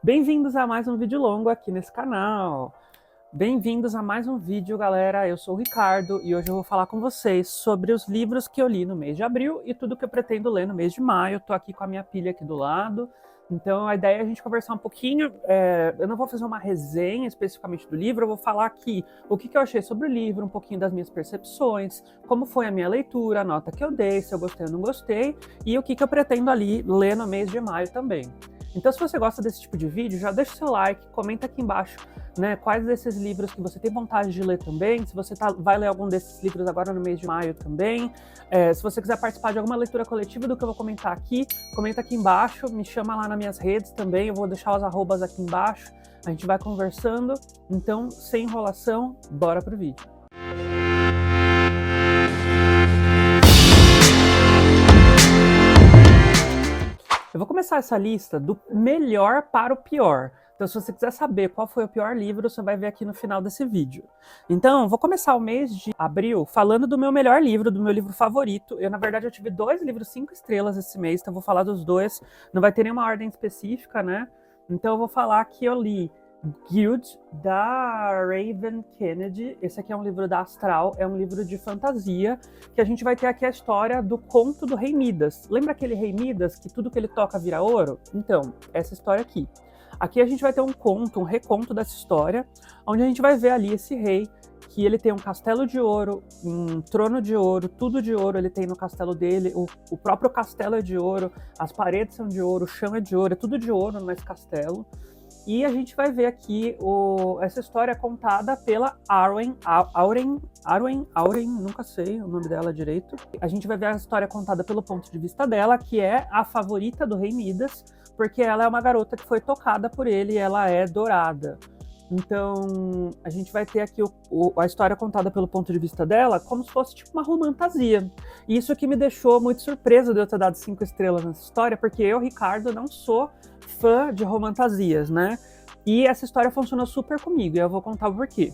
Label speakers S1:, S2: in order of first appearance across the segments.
S1: Bem-vindos a mais um vídeo longo aqui nesse canal. Bem-vindos a mais um vídeo, galera. Eu sou o Ricardo e hoje eu vou falar com vocês sobre os livros que eu li no mês de abril e tudo que eu pretendo ler no mês de maio. Tô aqui com a minha pilha aqui do lado. Então a ideia é a gente conversar um pouquinho. Eu não vou fazer uma resenha especificamente do livro, eu vou falar aqui o que eu achei sobre o livro, um pouquinho das minhas percepções, como foi a minha leitura, a nota que eu dei, se eu gostei ou não gostei, e o que eu pretendo ali ler no mês de maio também. Então, se você gosta desse tipo de vídeo, já deixa o seu like, comenta aqui embaixo, né, quais desses livros que você tem vontade de ler também, se você vai ler algum desses livros agora no mês de maio também. Se você quiser participar de alguma leitura coletiva do que eu vou comentar aqui, comenta aqui embaixo, me chama lá nas minhas redes também, eu vou deixar os arrobas aqui embaixo, a gente vai conversando. Então, sem enrolação, bora pro vídeo. Eu vou começar essa lista do melhor para o pior. Então, se você quiser saber qual foi o pior livro, você vai ver aqui no final desse vídeo. Então, vou começar o mês de abril falando do meu melhor livro, do meu livro favorito. Na verdade, eu tive 2 livros 5 estrelas esse mês, então eu vou falar dos 2. Não vai ter nenhuma ordem específica, né? Então, eu vou falar que eu li Guild, da Raven Kennedy. Esse aqui é um livro da Astral, é um livro de fantasia, que a gente vai ter aqui a história do conto do Rei Midas. Lembra aquele Rei Midas, que tudo que ele toca vira ouro? Então, essa história aqui. Aqui a gente vai ter um conto, um reconto dessa história, onde a gente vai ver ali esse rei, que ele tem um castelo de ouro, um trono de ouro, tudo de ouro ele tem no castelo dele, o próprio castelo é de ouro, as paredes são de ouro, o chão é de ouro, é tudo de ouro nesse castelo. E a gente vai ver aqui essa história contada pela Arwen, nunca sei o nome dela direito. A gente vai ver a história contada pelo ponto de vista dela, que é a favorita do Rei Midas, porque ela é uma garota que foi tocada por ele e ela é dourada. Então, a gente vai ter aqui a história contada pelo ponto de vista dela como se fosse tipo uma romantasia. E isso que me deixou muito surpresa de eu ter dado 5 estrelas nessa história, porque eu, Ricardo, não sou fã de romantasias, né? E essa história funcionou super comigo, e eu vou contar o porquê.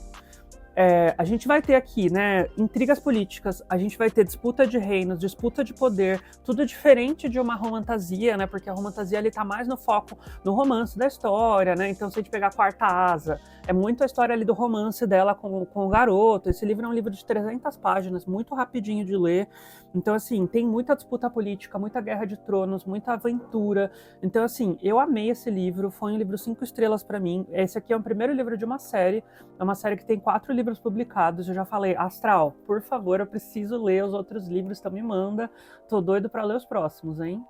S1: A gente vai ter aqui, né, intrigas políticas, a gente vai ter disputa de reinos, disputa de poder, tudo diferente de uma romantasia, né, porque a romantasia ali tá mais no foco do romance da história, né, então se a gente pegar a Quarta Asa, é muito a história ali do romance dela com o garoto. Esse livro é um livro de 300 páginas, muito rapidinho de ler, então assim, tem muita disputa política, muita guerra de tronos, muita aventura. Então assim, eu amei esse livro, foi um livro 5 estrelas para mim. Esse aqui é o primeiro livro de uma série, é uma série que tem 4 livros publicados. Eu já falei, Astral, por favor, eu preciso ler os outros livros, então me manda, tô doido para ler os próximos, hein?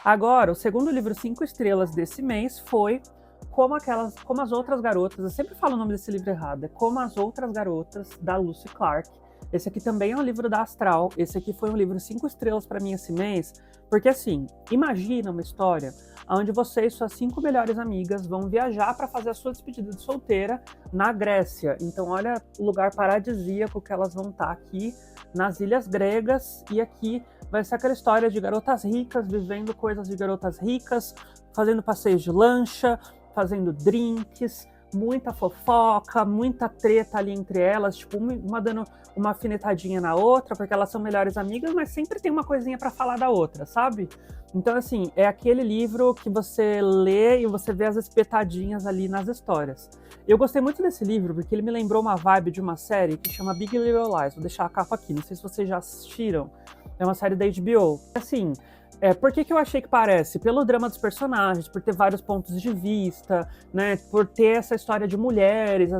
S1: Agora, o segundo livro 5 estrelas desse mês foi Como as Outras Garotas, eu sempre falo o nome desse livro errado, é Como as Outras Garotas, da Lucy Clark. Esse aqui também é um livro da Astral, esse aqui foi um livro 5 estrelas para mim esse mês, porque assim, imagina uma história onde você e suas 5 melhores amigas vão viajar para fazer a sua despedida de solteira na Grécia. Então olha o lugar paradisíaco que elas vão estar aqui nas ilhas gregas, e aqui vai ser aquela história de garotas ricas, vivendo coisas de garotas ricas, fazendo passeios de lancha, fazendo drinks, muita fofoca, muita treta ali entre elas, tipo, uma dando uma afinetadinha na outra, porque elas são melhores amigas, mas sempre tem uma coisinha para falar da outra, sabe? Então, assim, é aquele livro que você lê e você vê as espetadinhas ali nas histórias. Eu gostei muito desse livro, porque ele me lembrou uma vibe de uma série que chama Big Little Lies. Vou deixar a capa aqui, não sei se vocês já assistiram. É uma série da HBO. Assim, por que eu achei que parece? Pelo drama dos personagens, por ter vários pontos de vista, né? Por ter essa história de mulheres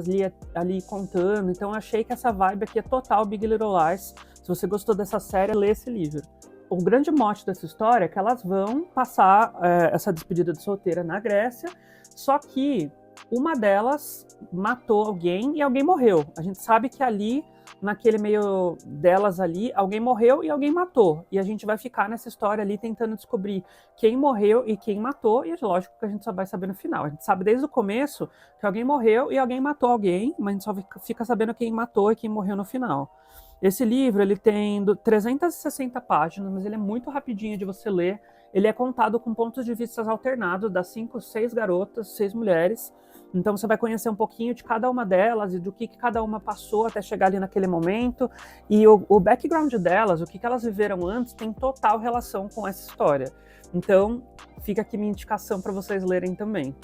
S1: ali contando. Então eu achei que essa vibe aqui é total Big Little Lies. Se você gostou dessa série, lê esse livro. O grande mote dessa história é que elas vão passar essa despedida de solteira na Grécia, só que uma delas matou alguém e alguém morreu. A gente sabe que ali, naquele meio delas ali, alguém morreu e alguém matou. E a gente vai ficar nessa história ali tentando descobrir quem morreu e quem matou, e é lógico que a gente só vai saber no final. A gente sabe desde o começo que alguém morreu e alguém matou alguém, mas a gente só fica sabendo quem matou e quem morreu no final. Esse livro, ele tem 360 páginas, mas ele é muito rapidinho de você ler. Ele é contado com pontos de vista alternados das 5, 6 garotas, 6 mulheres. Então você vai conhecer um pouquinho de cada uma delas e do que cada uma passou até chegar ali naquele momento. E o background delas, o que elas viveram antes, tem total relação com essa história. Então fica aqui minha indicação para vocês lerem também.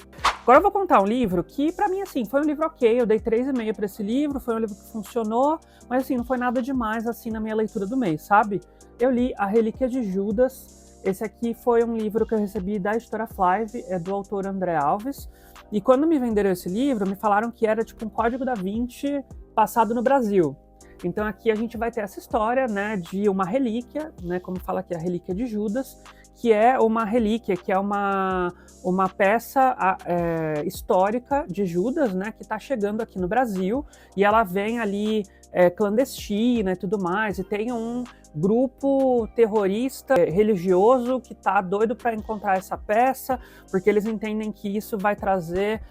S1: Agora eu vou contar um livro que, pra mim, assim, foi um livro ok, eu dei 3,5 pra esse livro, foi um livro que funcionou, mas assim, não foi nada demais, assim, na minha leitura do mês, sabe? Eu li A Relíquia de Judas, esse aqui foi um livro que eu recebi da editora Flive, é do autor André Alves, e quando me venderam esse livro, me falaram que era tipo um Código da Vinci passado no Brasil. Então aqui a gente vai ter essa história, né, de uma relíquia, né, como fala aqui, a Relíquia de Judas, que é uma relíquia, que é uma peça histórica de Judas, né, que está chegando aqui no Brasil, e ela vem ali clandestina e tudo mais, e tem um grupo terrorista religioso que está doido para encontrar essa peça, porque eles entendem que isso vai trazer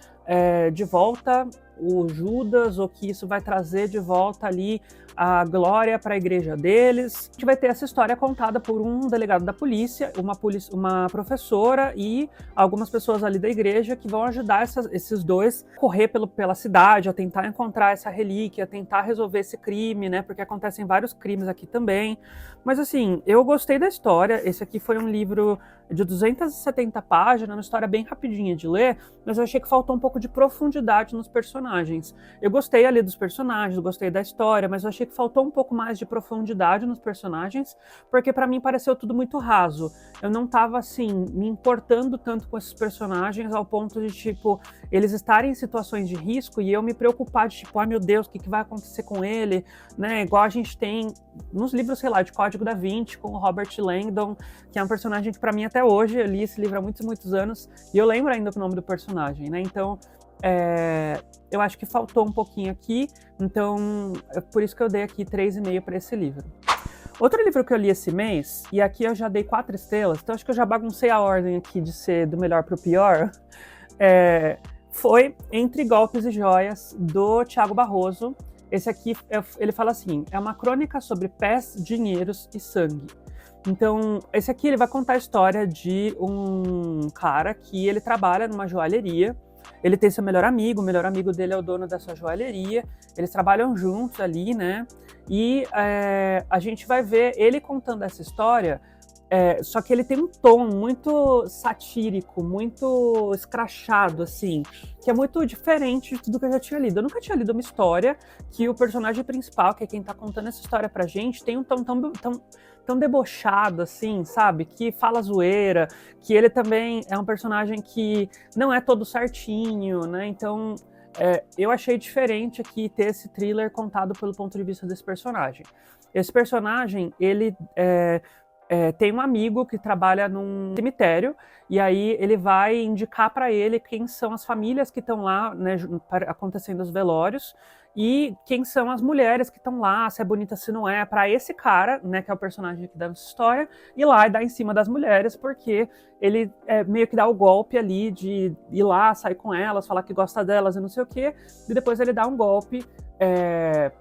S1: de volta o Judas, ou que isso vai trazer de volta ali a glória para a igreja deles. A gente vai ter essa história contada por um delegado da polícia, uma professora e algumas pessoas ali da igreja que vão ajudar esses dois a correr pela cidade, a tentar encontrar essa relíquia, a tentar resolver esse crime, né? Porque acontecem vários crimes aqui também. Mas assim, eu gostei da história. Esse aqui foi um livro de 270 páginas, uma história bem rapidinha de ler, mas eu achei que faltou um pouco de profundidade nos personagens. Eu gostei ali dos personagens, gostei da história, mas eu achei que faltou um pouco mais de profundidade nos personagens, porque para mim pareceu tudo muito raso. Eu não tava, assim, me importando tanto com esses personagens ao ponto de, tipo, eles estarem em situações de risco e eu me preocupar de, tipo, ai meu Deus, o que vai acontecer com ele, né? Igual a gente tem nos livros, sei lá, de Código da Vinci, com o Robert Langdon, que é um personagem que para mim até hoje, eu li esse livro há muitos, muitos anos, e eu lembro ainda o nome do personagem, né? Então, eu acho que faltou um pouquinho aqui, então é por isso que eu dei aqui 3,5 para esse livro. Outro livro que eu li esse mês, e aqui eu já dei 4 estrelas, então acho que eu já baguncei a ordem aqui de ser do melhor para o pior, foi Entre Golpes e Joias, do Thiago Barroso. Esse aqui, ele fala assim, é uma crônica sobre pés, dinheiros e sangue. Então, esse aqui ele vai contar a história de um cara que ele trabalha numa joalheria. Ele tem seu melhor amigo, o melhor amigo dele é o dono dessa joalheria. Eles trabalham juntos ali, né? E a gente vai ver ele contando essa história, só que ele tem um tom muito satírico, muito escrachado, assim, que é muito diferente de tudo que eu já tinha lido. Eu nunca tinha lido uma história que o personagem principal, que é quem tá contando essa história pra gente, tem um tom tão debochado, assim, sabe? Que fala zoeira, que ele também é um personagem que não é todo certinho, né? Então, eu achei diferente aqui ter esse thriller contado pelo ponto de vista desse personagem. Esse personagem, ele tem um amigo que trabalha num cemitério, e aí ele vai indicar para ele quem são as famílias que estão lá, né, acontecendo os velórios, e quem são as mulheres que estão lá, se é bonita, se não é, para esse cara, né, que é o personagem aqui da história, ir lá e dar em cima das mulheres, porque ele meio que dá o golpe ali de ir lá, sair com elas, falar que gosta delas e não sei o quê, e depois ele dá um golpe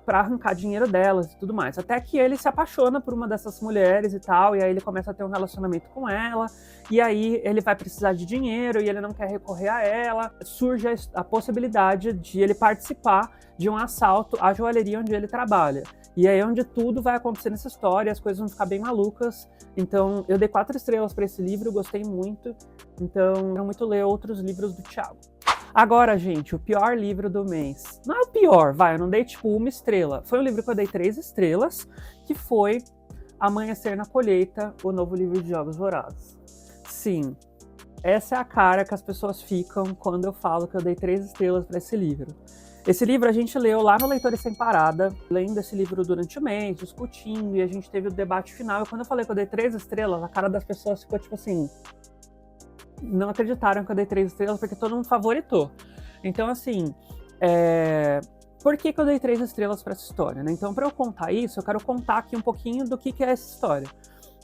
S1: para arrancar dinheiro delas e tudo mais. Até que ele se apaixona por uma dessas mulheres e tal, e aí ele começa a ter um relacionamento com ela, e aí ele vai precisar de dinheiro e ele não quer recorrer a ela. Surge a possibilidade de ele participar de um assalto à joalheria onde ele trabalha. E aí é onde tudo vai acontecer nessa história, as coisas vão ficar bem malucas. Então eu dei 4 estrelas para esse livro, gostei muito. Então quero muito ler outros livros do Thiago. Agora, gente, o pior livro do mês. Não é o pior, eu não dei tipo 1 estrela. Foi um livro que eu dei 3 estrelas, que foi Amanhecer na Colheita, o novo livro de Jogos Vorazes. Sim, essa é a cara que as pessoas ficam quando eu falo que eu dei 3 estrelas para esse livro. Esse livro a gente leu lá no Leitores Sem Parada, lendo esse livro durante o mês, discutindo, e a gente teve o debate final. E quando eu falei que eu dei 3 estrelas, a cara das pessoas ficou tipo assim... Não acreditaram que eu dei 3 estrelas, porque todo mundo favoritou. Então, assim, por que eu dei 3 estrelas para essa história, né? Então, para eu contar isso, eu quero contar aqui um pouquinho do que é essa história.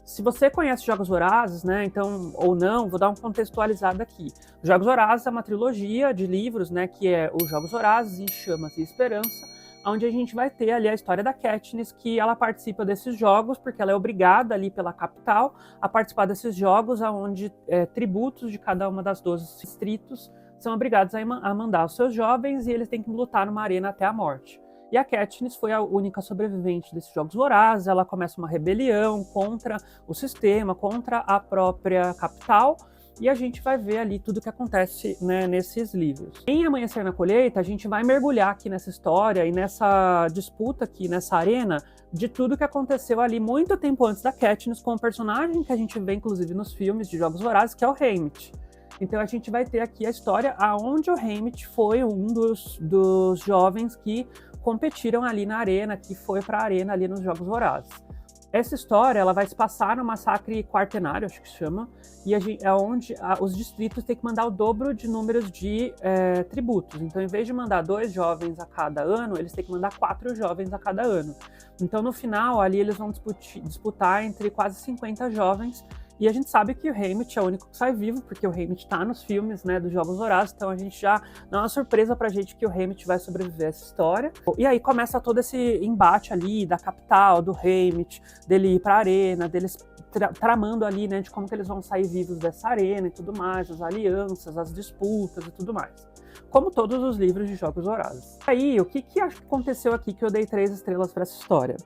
S1: Se você conhece Jogos Vorazes, né, então, ou não, vou dar um contextualizado aqui. Jogos Vorazes é uma trilogia de livros, né, que é os Jogos Vorazes, Em Chamas e Esperança, onde a gente vai ter ali a história da Katniss, que ela participa desses jogos, porque ela é obrigada ali pela capital a participar desses jogos, onde tributos de cada uma das 12 distritos são obrigados a mandar os seus jovens e eles têm que lutar numa arena até a morte. E a Katniss foi a única sobrevivente desses Jogos Vorazes, ela começa uma rebelião contra o sistema, contra a própria capital, e a gente vai ver ali tudo que acontece, né, nesses livros. Em Amanhecer na Colheita, a gente vai mergulhar aqui nessa história e nessa disputa aqui, nessa arena, de tudo que aconteceu ali muito tempo antes da Katniss, com o personagem que a gente vê, inclusive, nos filmes de Jogos Vorazes, que é o Haymitch. Então a gente vai ter aqui a história aonde o Haymitch foi um dos jovens que competiram ali na arena, que foi para a arena ali nos Jogos Vorazes. Essa história ela vai se passar no massacre quartenário, acho que chama, e é onde os distritos têm que mandar o dobro de números de tributos. Então, em vez de mandar 2 jovens a cada ano, eles têm que mandar 4 jovens a cada ano. Então, no final, ali eles vão disputar entre quase 50 jovens. E a gente sabe que o Haymitch é o único que sai vivo, porque o Haymitch tá nos filmes, né, dos Jogos Vorazes, então a gente já não é uma surpresa pra gente que o Haymitch vai sobreviver a essa história. E aí começa todo esse embate ali da capital, do Haymitch, dele ir pra arena, deles tramando ali, né, de como que eles vão sair vivos dessa arena e tudo mais, as alianças, as disputas e tudo mais. Como todos os livros de Jogos Vorazes. Aí, o que aconteceu aqui que eu dei 3 estrelas pra essa história?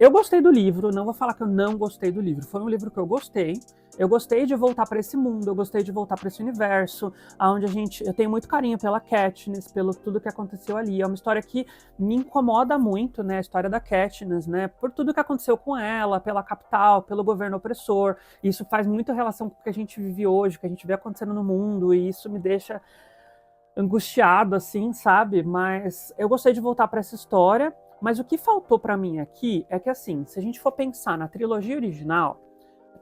S1: Eu gostei do livro, não vou falar que eu não gostei do livro. Foi um livro que eu gostei. Eu gostei de voltar para esse mundo, eu gostei de voltar para esse universo, onde eu tenho muito carinho pela Katniss, pelo tudo que aconteceu ali. É uma história que me incomoda muito, né? A história da Katniss, né? Por tudo que aconteceu com ela, pela capital, pelo governo opressor. Isso faz muita relação com o que a gente vive hoje, o que a gente vê acontecendo no mundo, e isso me deixa angustiado, assim, sabe? Mas eu gostei de voltar para essa história. Mas o que faltou para mim aqui é que, assim, se a gente for pensar na trilogia original,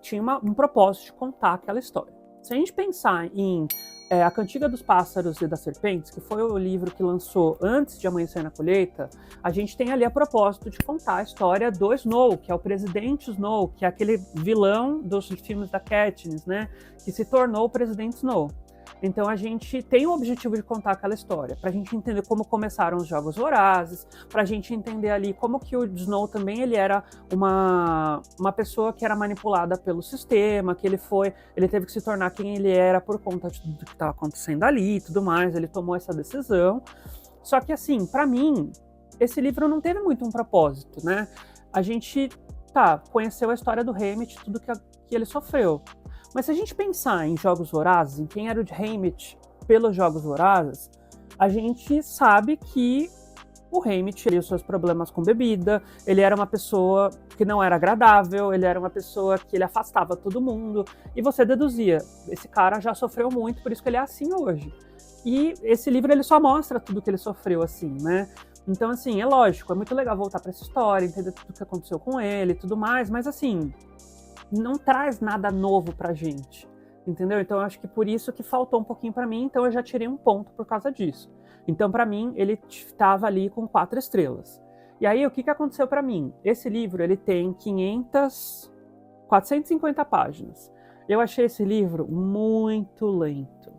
S1: tinha um propósito de contar aquela história. Se a gente pensar em A Cantiga dos Pássaros e das Serpentes, que foi o livro que lançou antes de Amanhecer na Colheita, a gente tem ali a propósito de contar a história do Snow, que é o presidente Snow, que é aquele vilão dos filmes da Katniss, né, que se tornou o presidente Snow. Então a gente tem o objetivo de contar aquela história, pra gente entender como começaram os Jogos Vorazes, pra gente entender ali como que o Snow também ele era uma pessoa que era manipulada pelo sistema, que ele teve que se tornar quem ele era por conta de tudo que estava acontecendo ali e tudo mais, ele tomou essa decisão. Só que assim, pra mim, esse livro não teve muito um propósito, né? A gente, conheceu a história do Haymitch, tudo que ele sofreu. Mas se a gente pensar em Jogos Vorazes, em quem era o Haymitch pelos Jogos Vorazes, a gente sabe que o Haymitch tinha os seus problemas com bebida, ele era uma pessoa que não era agradável, ele era uma pessoa que ele afastava todo mundo, e você deduzia, esse cara já sofreu muito, por isso que ele é assim hoje. E esse livro ele só mostra tudo que ele sofreu assim, né? Então, assim, é lógico, é muito legal voltar para essa história, entender tudo que aconteceu com ele e tudo mais, mas assim, não traz nada novo pra gente, entendeu? Então eu acho que por isso que faltou um pouquinho pra mim, então eu já tirei um ponto por causa disso. Então pra mim ele estava ali com 4 estrelas. E aí o que aconteceu pra mim? Esse livro ele tem 450 páginas. Eu achei esse livro muito lento.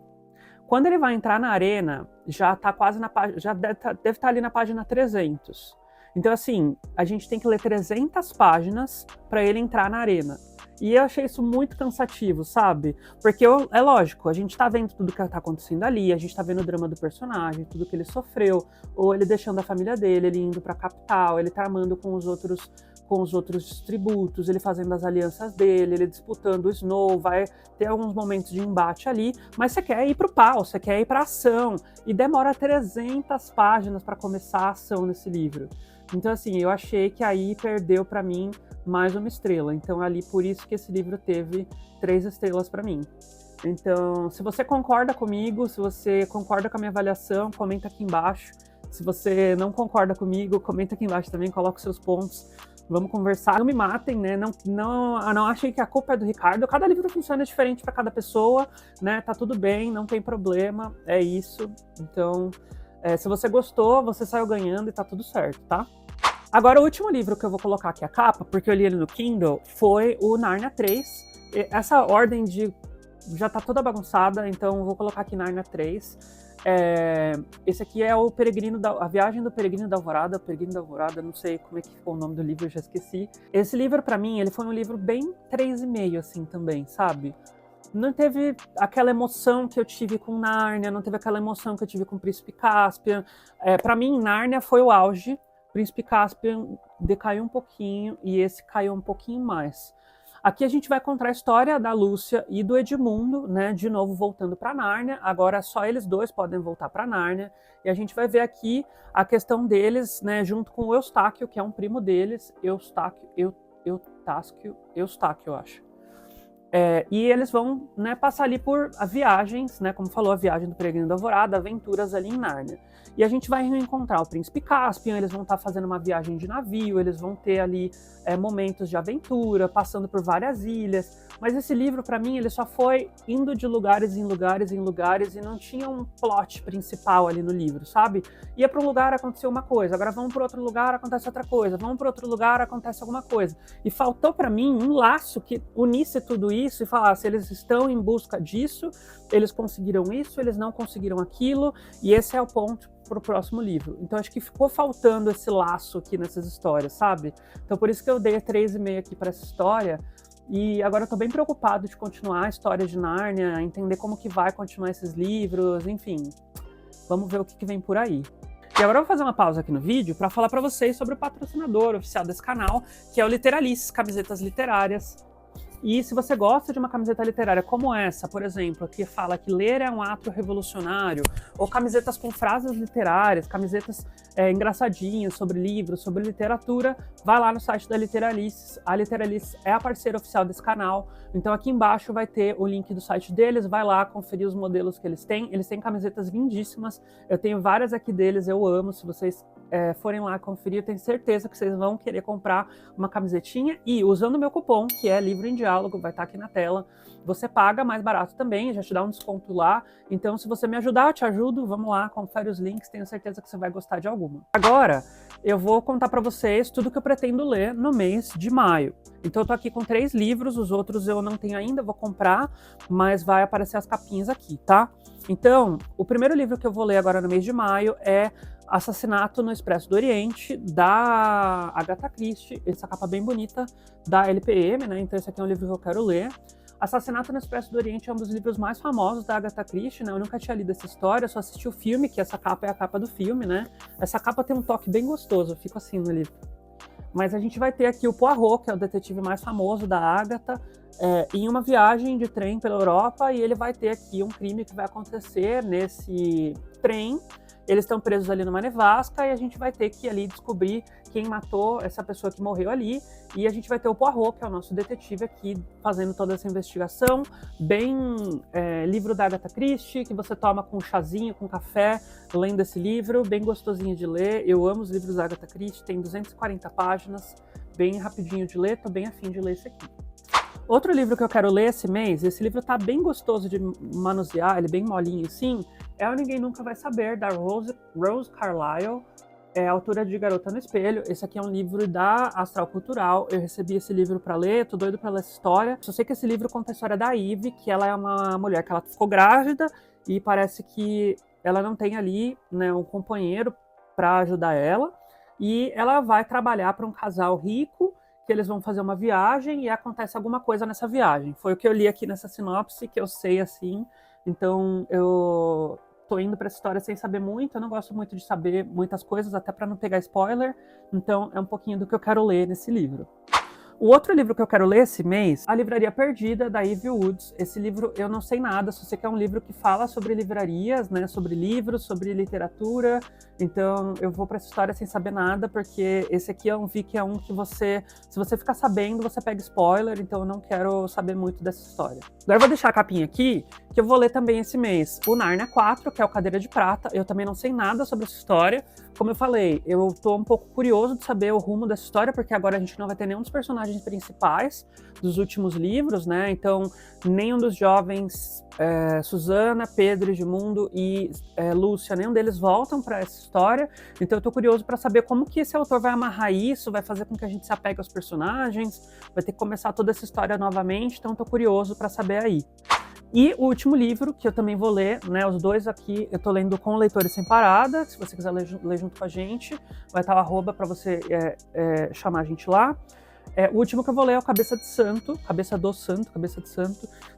S1: Quando ele vai entrar na arena, já tá quase deve estar ali na página 300. Então assim, a gente tem que ler 300 páginas para ele entrar na arena. E eu achei isso muito cansativo, sabe? Porque é lógico, a gente tá vendo tudo que tá acontecendo ali, a gente tá vendo o drama do personagem, tudo que ele sofreu, ou ele deixando a família dele, ele indo pra capital, ele tramando com os outros distributos, ele fazendo as alianças dele, ele disputando o Snow, vai ter alguns momentos de embate ali, mas você quer ir pro pau, você quer ir pra ação, e demora 300 páginas para começar a ação nesse livro. Então, assim, eu achei que aí perdeu para mim mais uma estrela. Então, ali, por isso que esse livro teve 3 estrelas para mim. Então, se você concorda comigo, se você concorda com a minha avaliação, comenta aqui embaixo. Se você não concorda comigo, comenta aqui embaixo também, coloca os seus pontos. Vamos conversar. Não me matem, né? Não achem que a culpa é do Ricardo. Cada livro funciona diferente para cada pessoa, né? Tá tudo bem, não tem problema. É isso. Então, se você gostou, você saiu ganhando e tá tudo certo, tá? Agora, o último livro que eu vou colocar aqui a capa, porque eu li ele no Kindle, foi o Nárnia 3. Essa ordem já tá toda bagunçada, então eu vou colocar aqui Nárnia 3. Esse aqui é A Viagem do Peregrino da Alvorada, não sei como é que ficou o nome do livro, eu já esqueci. Esse livro, pra mim, ele foi um livro bem 3,5, assim, também, sabe? Não teve aquela emoção que eu tive com Nárnia, não teve aquela emoção que eu tive com o Príncipe Caspian. Pra mim, Nárnia foi o auge. Príncipe Caspian decaiu um pouquinho e esse caiu um pouquinho mais. Aqui a gente vai contar a história da Lúcia e do Edmundo, né, de novo voltando para Nárnia. Agora só eles dois podem voltar para Nárnia. E a gente vai ver aqui a questão deles, né, junto com o Eustáquio, que é um primo deles. Eustáquio, eu acho. E eles vão, né, passar ali por viagens, né, como falou, a viagem do Peregrino da Alvorada, aventuras ali em Nárnia. E a gente vai reencontrar o Príncipe Caspian, eles vão estar fazendo uma viagem de navio, eles vão ter ali momentos de aventura, passando por várias ilhas. Mas esse livro, para mim, ele só foi indo de lugares em lugares em lugares e não tinha um plot principal ali no livro, sabe? Ia para um lugar, aconteceu uma coisa, agora vamos para outro lugar, acontece outra coisa, vamos para outro lugar, acontece alguma coisa. E faltou para mim um laço que unisse tudo isso e falasse, eles estão em busca disso, eles conseguiram isso, eles não conseguiram aquilo, e esse é o ponto para o próximo livro. Então acho que ficou faltando esse laço aqui nessas histórias, sabe? Então por isso que eu dei 3,5 aqui para essa história, e agora eu tô bem preocupado de continuar a história de Nárnia, entender como que vai continuar esses livros, enfim. Vamos ver o que vem por aí. E agora eu vou fazer uma pausa aqui no vídeo para falar para vocês sobre o patrocinador oficial desse canal, que é o Literalices, camisetas literárias. E se você gosta de uma camiseta literária como essa, por exemplo, que fala que ler é um ato revolucionário, ou camisetas com frases literárias, camisetas engraçadinhas sobre livros, sobre literatura, vai lá no site da Literalices. A Literalices é a parceira oficial desse canal, então aqui embaixo vai ter o link do site deles, vai lá conferir os modelos que eles têm camisetas lindíssimas, eu tenho várias aqui deles, eu amo, se vocês forem lá conferir, eu tenho certeza que vocês vão querer comprar uma camisetinha e usando o meu cupom, que é Livro em Diálogo, vai estar aqui na tela, você paga mais barato também, já te dá um desconto lá, então se você me ajudar, eu te ajudo, vamos lá, confere os links, tenho certeza que você vai gostar de alguma. Agora, eu vou contar para vocês tudo que eu pretendo ler no mês de maio. Então eu tô aqui com 3 livros, os outros eu não tenho ainda, vou comprar, mas vai aparecer as capinhas aqui, tá? Então, o primeiro livro que eu vou ler agora no mês de maio é Assassinato no Expresso do Oriente, da Agatha Christie, essa capa bem bonita da LPM, né? Então esse aqui é um livro que eu quero ler. Assassinato no Expresso do Oriente é um dos livros mais famosos da Agatha Christie, né? Eu nunca tinha lido essa história, só assisti o filme, que essa capa é a capa do filme, né? Essa capa tem um toque bem gostoso, eu fico assim no livro. Mas a gente vai ter aqui o Poirot, que é o detetive mais famoso da Agatha, em uma viagem de trem pela Europa, e ele vai ter aqui um crime que vai acontecer nesse trem. Eles estão presos ali numa nevasca e a gente vai ter que ali descobrir quem matou essa pessoa que morreu ali. E a gente vai ter o Poirot, que é o nosso detetive aqui, fazendo toda essa investigação. Bem livro da Agatha Christie, que você toma com um chazinho, com café, lendo esse livro. Bem gostosinho de ler. Eu amo os livros da Agatha Christie, tem 240 páginas. Bem rapidinho de ler, tô bem afim de ler esse aqui. Outro livro que eu quero ler esse mês, esse livro tá bem gostoso de manusear, ele é bem molinho assim, é o Ninguém Nunca Vai Saber, da Rose Carlyle, autora de Garota no Espelho. Esse aqui é um livro da Astral Cultural, eu recebi esse livro para ler, tô doido para ler essa história. Só sei que esse livro conta a história da Eve, que ela é uma mulher que ela ficou grávida e parece que ela não tem ali, né, um companheiro para ajudar ela, e ela vai trabalhar para um casal rico, que eles vão fazer uma viagem e acontece alguma coisa nessa viagem. Foi o que eu li aqui nessa sinopse, que eu sei assim, então eu tô indo para essa história sem saber muito, eu não gosto muito de saber muitas coisas, até para não pegar spoiler, então é um pouquinho do que eu quero ler nesse livro. O outro livro que eu quero ler esse mês, A Livraria Perdida, da Eve Woods. Esse livro eu não sei nada, só sei que é um livro que fala sobre livrarias, né, sobre livros, sobre literatura. Então eu vou para essa história sem saber nada, porque esse aqui eu vi que é um que você, se você ficar sabendo, você pega spoiler, então eu não quero saber muito dessa história. Agora eu vou deixar a capinha aqui, que eu vou ler também esse mês. O Nárnia 4, que é o Cadeira de Prata. Eu também não sei nada sobre essa história. Como eu falei, eu tô um pouco curioso de saber o rumo dessa história, porque agora a gente não vai ter nenhum dos personagens principais dos últimos livros, né? Então, nenhum dos jovens, Susana, Pedro, Edmundo e Lúcia, nenhum deles voltam para essa história. Então, eu tô curioso para saber como que esse autor vai amarrar isso, vai fazer com que a gente se apegue aos personagens, vai ter que começar toda essa história novamente. Então, eu tô curioso para saber aí. E o último livro, que eu também vou ler, né, os dois aqui, eu tô lendo com Leitores Sem Parada, se você quiser ler junto com a gente, vai estar o arroba para você chamar a gente lá. O último que eu vou ler é o Cabeça de Santo,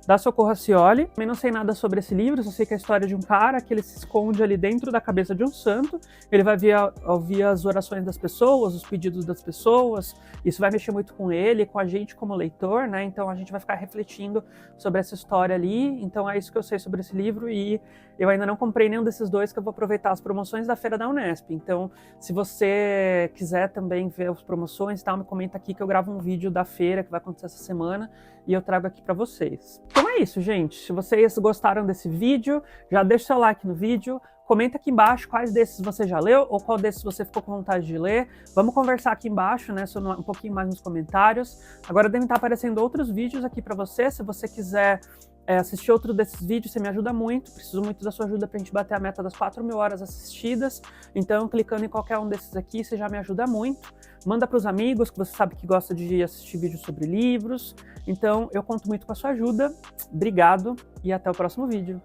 S1: da Socorro Racioli. Também não sei nada sobre esse livro, só sei que é a história de um cara que ele se esconde ali dentro da cabeça de um santo, ele vai ouvir as orações das pessoas, os pedidos das pessoas, isso vai mexer muito com ele, com a gente como leitor, né? Então a gente vai ficar refletindo sobre essa história ali. Então é isso que eu sei sobre esse livro e eu ainda não comprei nenhum desses dois, que eu vou aproveitar as promoções da Feira da Unesp. Então, se você quiser também ver as promoções e tal, me comenta aqui que eu gravo um vídeo da feira que vai acontecer essa semana e eu trago aqui para vocês. Então é isso, gente. Se vocês gostaram desse vídeo, já deixa o seu like no vídeo, comenta aqui embaixo quais desses você já leu ou qual desses você ficou com vontade de ler. Vamos conversar aqui embaixo, né, sobre um pouquinho mais nos comentários. Agora devem estar aparecendo outros vídeos aqui para você. Se você quiser assistir outro desses vídeos, você me ajuda muito, preciso muito da sua ajuda pra gente bater a meta das 4.000 horas assistidas, então clicando em qualquer um desses aqui, você já me ajuda muito. Manda pros amigos que você sabe que gosta de assistir vídeos sobre livros, então eu conto muito com a sua ajuda. Obrigado e até o próximo vídeo.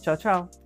S1: Tchau, tchau!